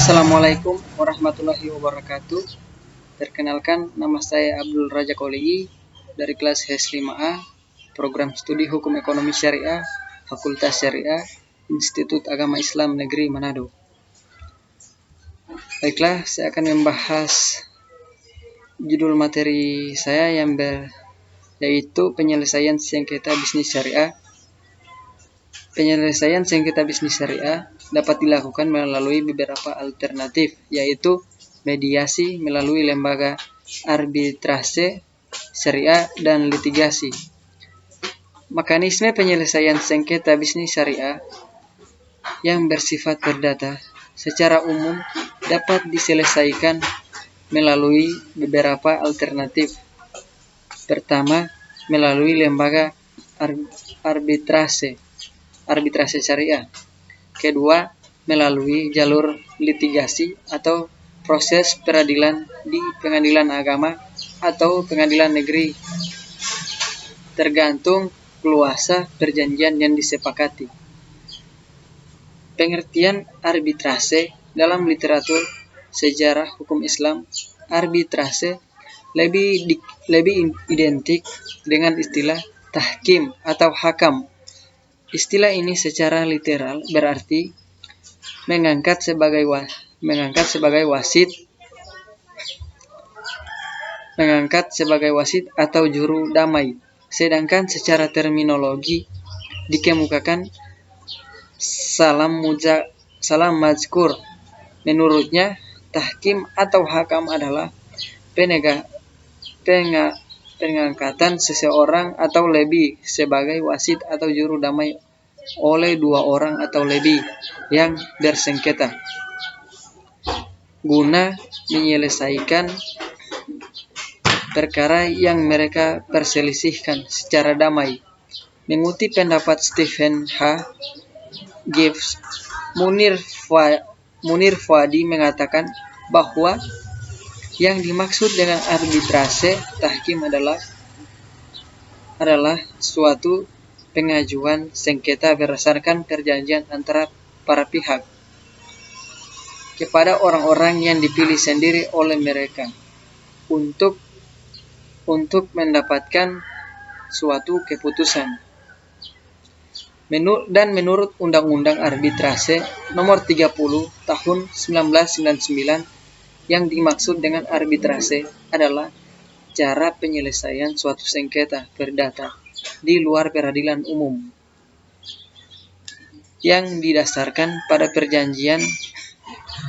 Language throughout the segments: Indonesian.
Assalamualaikum warahmatullahi wabarakatuh. Perkenalkan, nama saya Abdul Raja Koligi dari kelas HES5A, Program Studi Hukum Ekonomi Syariah, Fakultas Syariah, Institut Agama Islam Negeri Manado. Baiklah, saya akan membahas judul materi saya yaitu penyelesaian sengketa bisnis syariah. Penyelesaian sengketa bisnis syariah dapat dilakukan melalui beberapa alternatif, yaitu mediasi melalui lembaga arbitrase syariah dan litigasi. Mekanisme penyelesaian sengketa bisnis syariah yang bersifat perdata secara umum dapat diselesaikan melalui beberapa alternatif. Pertama, melalui lembaga arbitrase syariah. Kedua, melalui jalur litigasi atau proses peradilan di pengadilan agama atau pengadilan negeri, tergantung luasa perjanjian yang disepakati. Pengertian arbitrase dalam literatur sejarah hukum Islam, arbitrase lebih identik dengan istilah tahkim atau hakam. Istilah ini secara literal berarti mengangkat sebagai wasit atau juru damai. Sedangkan secara terminologi dikemukakan salam mazkur. Menurutnya, tahkim atau hakam adalah pengangkatan seseorang atau lebih sebagai wasit atau juru damai oleh dua orang atau lebih yang bersengketa guna menyelesaikan perkara yang mereka perselisihkan secara damai. Mengutip pendapat Stephen H. Gibbs, Munir Fuadi mengatakan bahwa yang dimaksud dengan arbitrase tahkim adalah suatu pengajuan sengketa berdasarkan perjanjian antara para pihak kepada orang-orang yang dipilih sendiri oleh mereka untuk mendapatkan suatu keputusan. Menurut Undang-Undang Arbitrase Nomor 30 Tahun 1999, yang dimaksud dengan arbitrase adalah cara penyelesaian suatu sengketa perdata di luar peradilan umum yang didasarkan pada perjanjian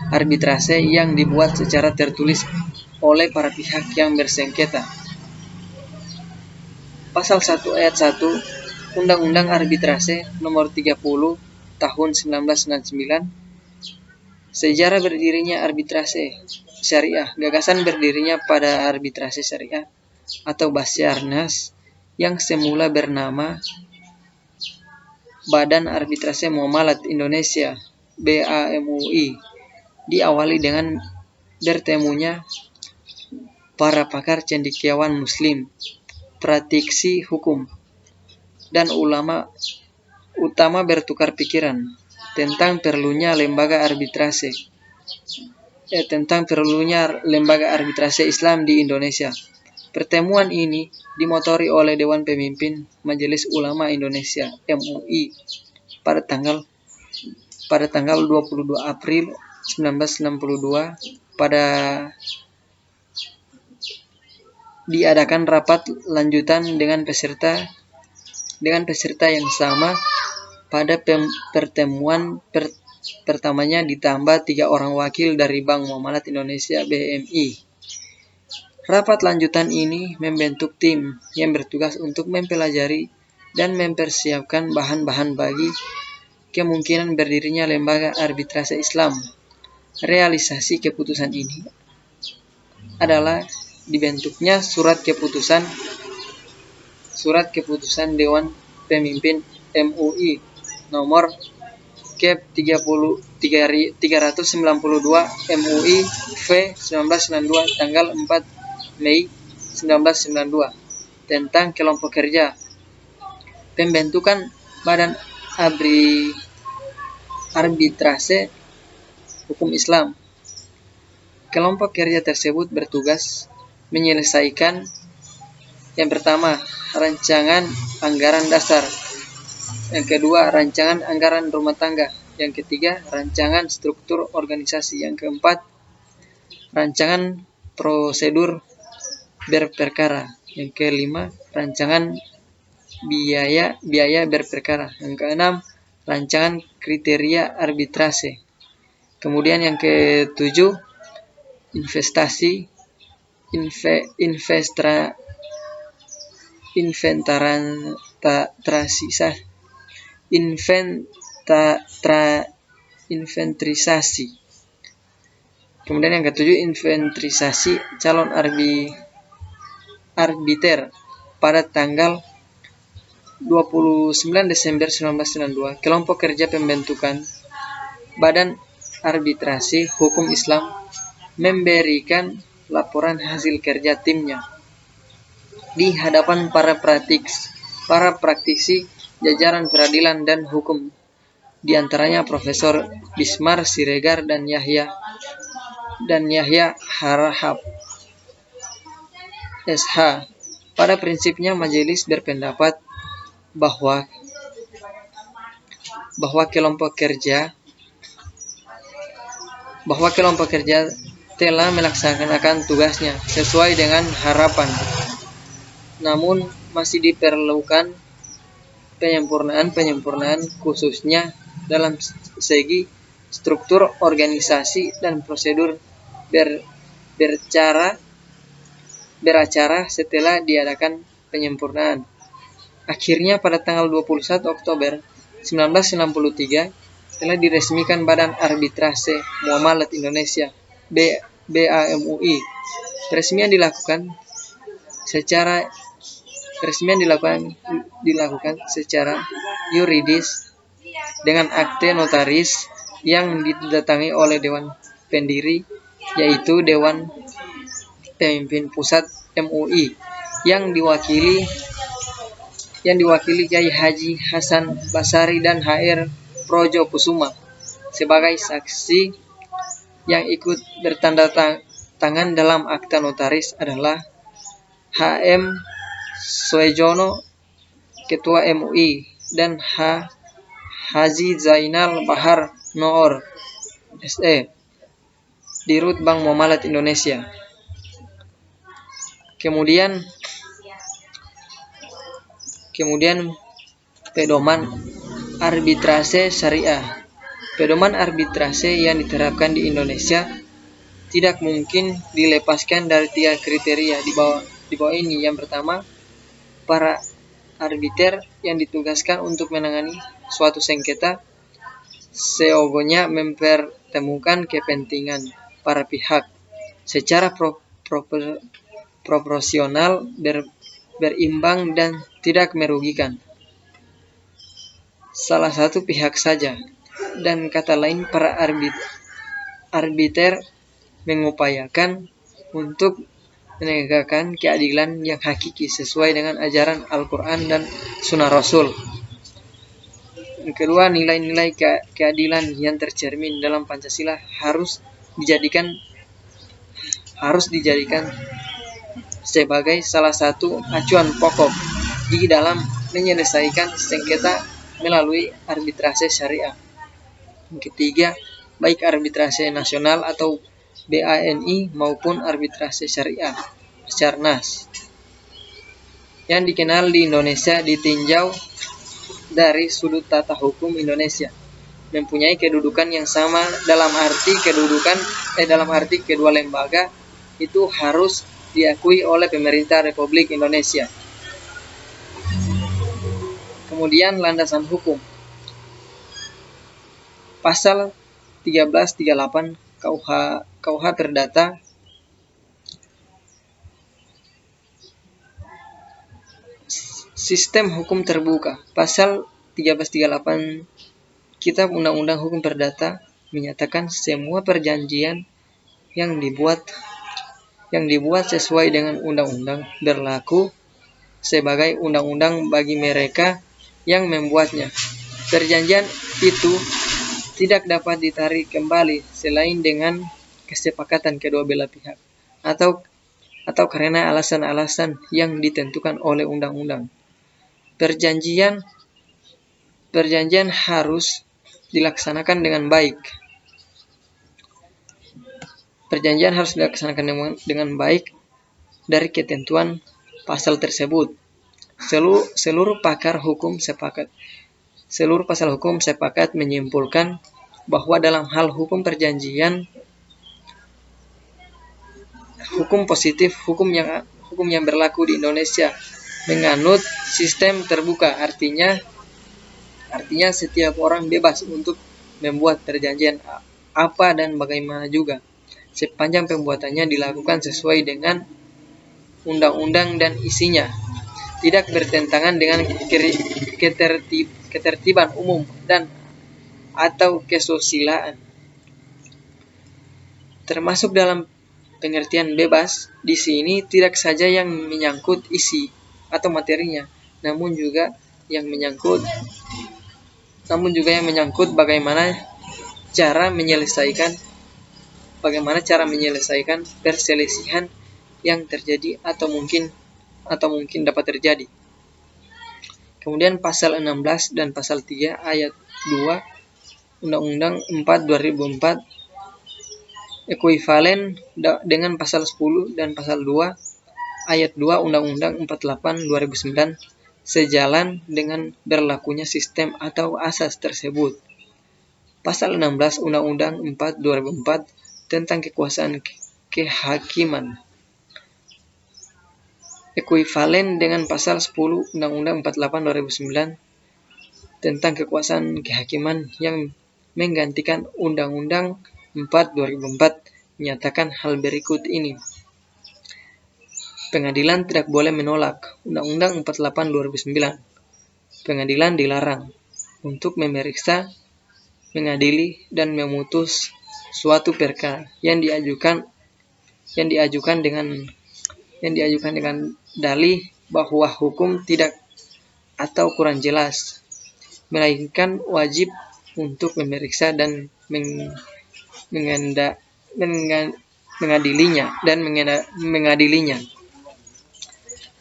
arbitrase yang dibuat secara tertulis oleh para pihak yang bersengketa. Pasal 1 ayat 1 Undang-Undang Arbitrase Nomor 30 Tahun 1999. Sejarah berdirinya arbitrase syariah. Gagasan berdirinya pada arbitrase syariah atau Basyarnas yang semula bernama Badan Arbitrase Muamalat Indonesia (BAMUI) diawali dengan bertemunya para pakar cendekiawan muslim, praktisi hukum, dan ulama utama bertukar pikiran tentang perlunya lembaga arbitrase Islam di Indonesia. Pertemuan ini dimotori oleh Dewan Pemimpin Majelis Ulama Indonesia (MUI) pada tanggal 22 April 1962. Diadakan rapat lanjutan dengan peserta yang sama. Pada pertemuan pertamanya ditambah 3 orang wakil dari Bank Muamalat Indonesia (BMI). Rapat lanjutan ini membentuk tim yang bertugas untuk mempelajari dan mempersiapkan bahan-bahan bagi kemungkinan berdirinya lembaga arbitrase Islam. Realisasi keputusan ini adalah dibentuknya surat keputusan Dewan Pemimpin MUI nomor Kep 392 MUI V 1992 tanggal 4 Mei 1992 tentang kelompok kerja pembentukan Badan Arbitrase Hukum Islam Kelompok kerja tersebut bertugas menyelesaikan yang pertama, rancangan anggaran dasar. Yang kedua, rancangan anggaran rumah tangga. Yang ketiga, rancangan struktur organisasi. Yang keempat, rancangan prosedur berperkara. Yang kelima, rancangan biaya berperkara. Yang keenam, rancangan kriteria arbitrase. Kemudian yang ketujuh, inventarisasi. Kemudian yang ketujuh, inventarisasi calon arbiter pada tanggal 29 Desember 1992. Kelompok kerja pembentukan Badan Arbitrasi Hukum Islam memberikan laporan hasil kerja timnya di hadapan para praktisi jajaran peradilan dan hukum, di antaranya Profesor Bismar Siregar dan Yahya Harahap SH. Pada prinsipnya majelis berpendapat bahwa kelompok kerja telah melaksanakan tugasnya sesuai dengan harapan. Namun masih diperlukan penyempurnaan khususnya dalam segi struktur organisasi dan prosedur beracara setelah diadakan penyempurnaan. Akhirnya pada tanggal 21 Oktober 1963 telah diresmikan Badan Arbitrase Muamalat Indonesia BAMUI. Peresmian dilakukan secara yuridis dengan akte notaris yang didatangi oleh Dewan Pendiri, yaitu Dewan Pemimpin Pusat MUI yang diwakili Kiai Haji Hasan Basari dan HR Projo Kusuma. Sebagai saksi yang ikut bertanda tangan dalam akta notaris adalah HM Suejono, Ketua MUI, dan Haji Zainal Bahar Noor, SE, Dirut Bank Muamalat Indonesia. Kemudian pedoman arbitrase syariah. Pedoman arbitrase yang diterapkan di Indonesia tidak mungkin dilepaskan dari 3 kriteria di bawah ini. Yang pertama, para arbiter yang ditugaskan untuk menangani suatu sengketa seyogonya mempertemukan kepentingan para pihak secara proporsional, berimbang, dan tidak merugikan salah satu pihak saja. Dan kata lain, para arbiter mengupayakan untuk menegakkan keadilan yang hakiki sesuai dengan ajaran Al-Quran dan Sunnah Rasul. Yang kedua, nilai-nilai keadilan yang tercermin dalam Pancasila harus dijadikan sebagai salah satu acuan pokok di dalam menyelesaikan sengketa melalui arbitrase syariah. Yang ketiga, baik arbitrase nasional atau BANI maupun arbitrase syariah Basarnas yang dikenal di Indonesia ditinjau dari sudut tata hukum Indonesia mempunyai kedudukan yang sama dalam arti kedua lembaga itu harus diakui oleh pemerintah Republik Indonesia. Kemudian landasan hukum. Pasal 1338 KUH Perdata Sistem Hukum Terbuka. Pasal 1338 Kitab Undang-Undang Hukum Perdata menyatakan semua perjanjian yang dibuat sesuai dengan undang-undang berlaku sebagai undang-undang bagi mereka yang membuatnya. Perjanjian itu tidak dapat ditarik kembali selain dengan kesepakatan kedua belah pihak atau karena alasan-alasan yang ditentukan oleh undang-undang. Perjanjian harus dilaksanakan dengan baik. Perjanjian harus dilaksanakan dengan baik dari ketentuan pasal tersebut. Seluruh pakar hukum sepakat menyimpulkan bahwa dalam hal hukum perjanjian, hukum positif, hukum yang berlaku di Indonesia menganut sistem terbuka, artinya setiap orang bebas untuk membuat perjanjian apa dan bagaimana juga, sepanjang pembuatannya dilakukan sesuai dengan undang-undang dan isinya, tidak bertentangan dengan ketertiban umum dan atau kesusilaan. Termasuk dalam pengertian bebas di sini tidak saja yang menyangkut isi atau materinya, namun juga yang menyangkut bagaimana cara menyelesaikan perselisihan yang terjadi atau mungkin dapat terjadi. Kemudian pasal 16 dan pasal 3 ayat 2 Undang-Undang 4 2004 ekuivalen dengan pasal 10 dan pasal 2 ayat 2 Undang-Undang 48 2009 sejalan dengan berlakunya sistem atau asas tersebut. Pasal 16 Undang-Undang 4 2004 tentang kekuasaan kehakiman ekuivalen dengan pasal 10 Undang-Undang 48 2009 tentang kekuasaan kehakiman yang menggantikan Undang-Undang 4 2004 menyatakan hal berikut ini. Pengadilan tidak boleh menolak Undang-Undang 48 2009. Pengadilan dilarang untuk memeriksa, mengadili, dan memutus suatu perkara yang diajukan dengan dalih bahwa hukum tidak atau kurang jelas, melainkan wajib untuk memeriksa dan mengadilinya.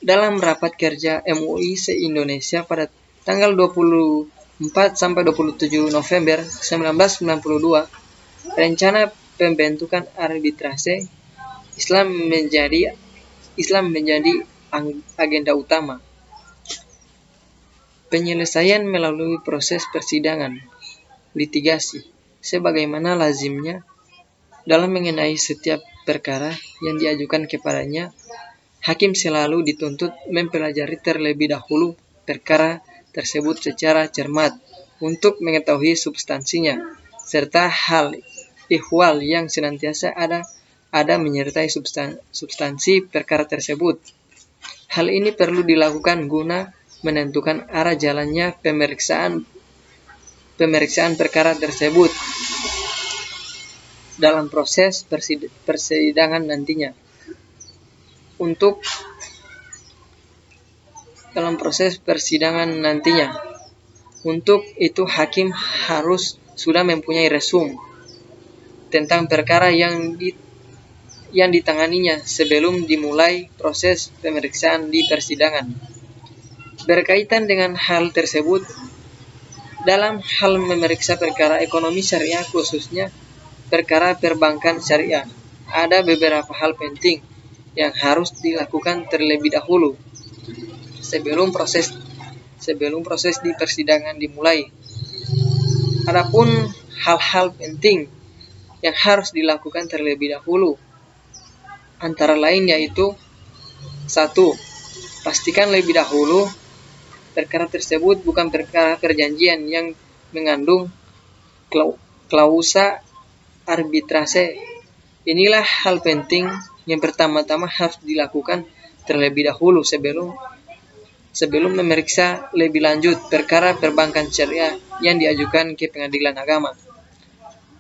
Dalam rapat kerja MUI se-Indonesia pada tanggal 24 sampai 27 November 1992, rencana pembentukan arbitrase Islam menjadi agenda utama. Penyelesaian melalui proses persidangan, litigasi, sebagaimana lazimnya dalam mengenai setiap perkara yang diajukan kepadanya, hakim selalu dituntut mempelajari terlebih dahulu perkara tersebut secara cermat untuk mengetahui substansinya, serta hal ihwal yang senantiasa ada menyertai substansi perkara tersebut. Hal ini perlu dilakukan guna menentukan arah jalannya pemeriksaan perkara tersebut dalam proses persidangan nantinya. Untuk itu hakim harus sudah mempunyai resum tentang perkara yang ditanganinya sebelum dimulai proses pemeriksaan di persidangan. Berkaitan dengan hal tersebut, dalam hal memeriksa perkara ekonomi syariah, khususnya perkara perbankan syariah, ada beberapa hal penting yang harus dilakukan terlebih dahulu sebelum proses di persidangan dimulai. Adapun hal-hal penting yang harus dilakukan terlebih dahulu antara lain yaitu: 1. Pastikan lebih dahulu perkara tersebut bukan perkara perjanjian yang mengandung klausa arbitrase. Inilah hal penting yang pertama-tama harus dilakukan terlebih dahulu sebelum memeriksa lebih lanjut perkara perbankan syariah yang diajukan ke pengadilan agama,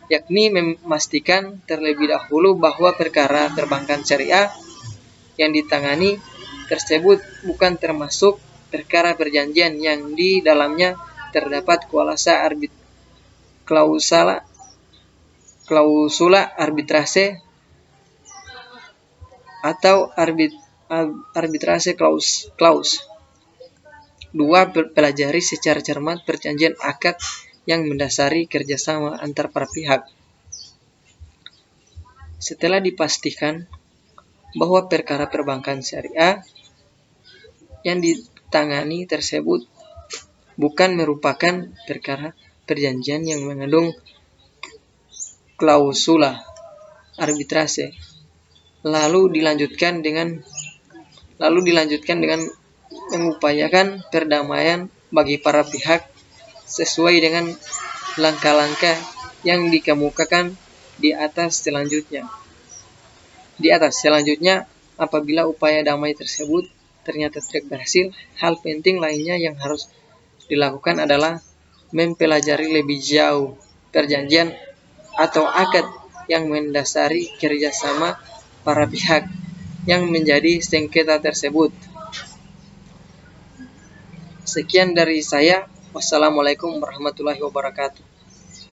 yakni memastikan terlebih dahulu bahwa perkara perbankan syariah yang ditangani tersebut bukan termasuk perkara perjanjian yang di dalamnya terdapat klausa klausula arbitrase atau arbitrase clause. 2. Pelajari secara cermat perjanjian akad yang mendasari kerjasama antar para pihak. Setelah dipastikan bahwa perkara perbankan syariah yang ditangani tersebut bukan merupakan perkara perjanjian yang mengandung klausula arbitrase, lalu dilanjutkan dengan mengupayakan perdamaian bagi para pihak sesuai dengan langkah-langkah yang dikemukakan di atas. Selanjutnya, apabila upaya damai tersebut ternyata tidak berhasil, hal penting lainnya yang harus dilakukan adalah mempelajari lebih jauh perjanjian atau akad yang mendasari kerjasama para pihak yang menjadi sengketa tersebut. Sekian dari saya. Wassalamualaikum warahmatullahi wabarakatuh.